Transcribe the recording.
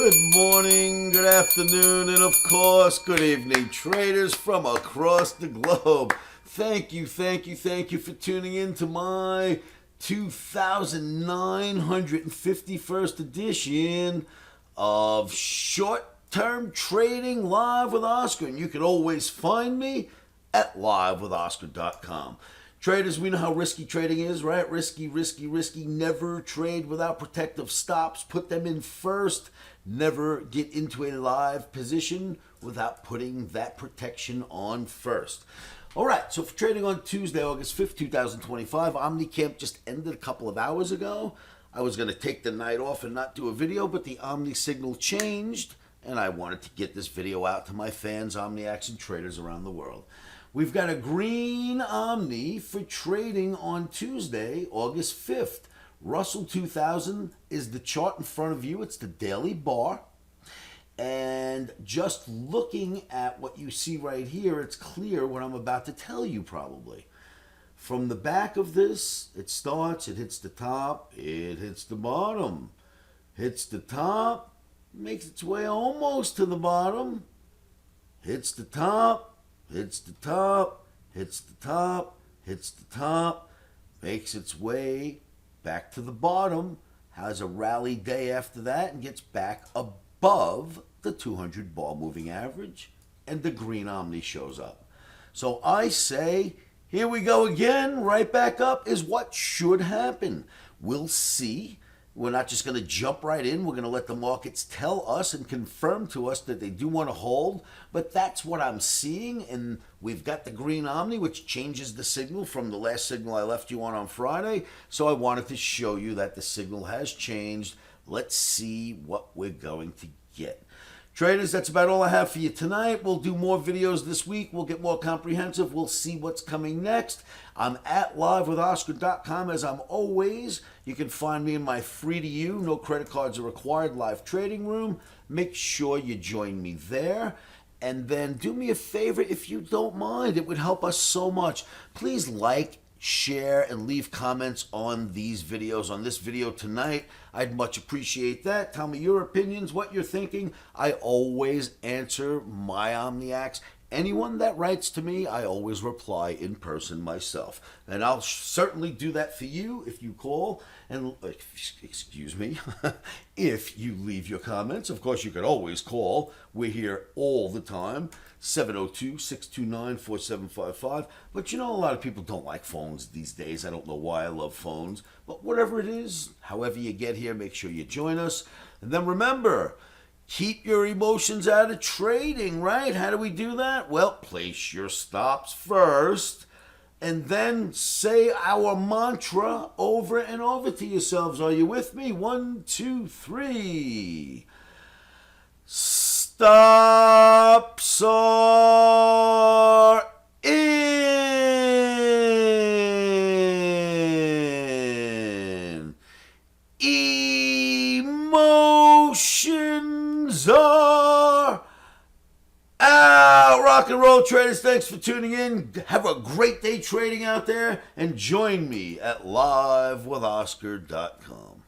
Good morning, good afternoon, and of course, good evening, traders from across the globe. Thank you for tuning in to my 2,951st edition of Short-Term Trading Live with Oscar. And you can always find me at livewithoscar.com. Traders, we know how risky trading is, right? Risky. Never trade without protective stops. Put them in first. Never get into a live position without putting that protection on first. All right, so for trading on Tuesday, August 5th, 2025, OMNI just ended a couple of hours ago. I was going to take the night off and not do a video, but the OMNI signal changed, and I wanted to get this video out to my fans, OMNIacs, and traders around the world. We've got a green OMNI for trading on Tuesday, August 5th. Russell 2000 is the chart in front of you. It's the daily bar. And just looking at what you see right here, it's clear what I'm about to tell you probably. From the back of this, it starts, it hits the top, it hits the bottom, hits the top, makes its way almost to the bottom, hits the top, hits the top, hits the top, hits the top, makes its way back to the bottom, has a rally day after that, and gets back above the 200 bar moving average, and the green OMNI shows up. So I say, here we go again, right back up is what should happen. We'll see. We're not just going to jump right in. We're going to let the markets tell us and confirm to us that they do want to hold. But that's what I'm seeing. And we've got the green OMNI, which changes the signal from the last signal I left you on Friday. So I wanted to show you that the signal has changed. Let's see what we're going to get. Traders, that's about all I have for you tonight. We'll do more videos this week. We'll get more comprehensive. We'll see what's coming next. I'm at livewithoscar.com as I'm always. You can find me in my free-to-you, no credit cards are required, live trading room. Make sure you join me there. And then do me a favor if you don't mind. It would help us so much. Please like, share, and leave comments on these videos, on this video tonight. I'd much appreciate that. Tell me your opinions, what you're thinking. I always answer my OMNIacs. Anyone that writes to me, I always reply in person myself. And I'll certainly do that for you if you call and, excuse me, if you leave your comments. Of course, you can always call. We're here all the time, 702-629-4755. But you know, a lot of people don't like phones these days. I don't know why I love phones. But whatever it is, however you get here, make sure you join us. And then remember, keep your emotions out of trading, right? How do we do that? Well, place your stops first, and then say our mantra over and over to yourselves. Are you with me? 1, 2, 3. Stops are in. Emotions are out. Rock and roll, traders. Thanks for tuning in. Have a great day trading out there, and join me at livewithoscar.com.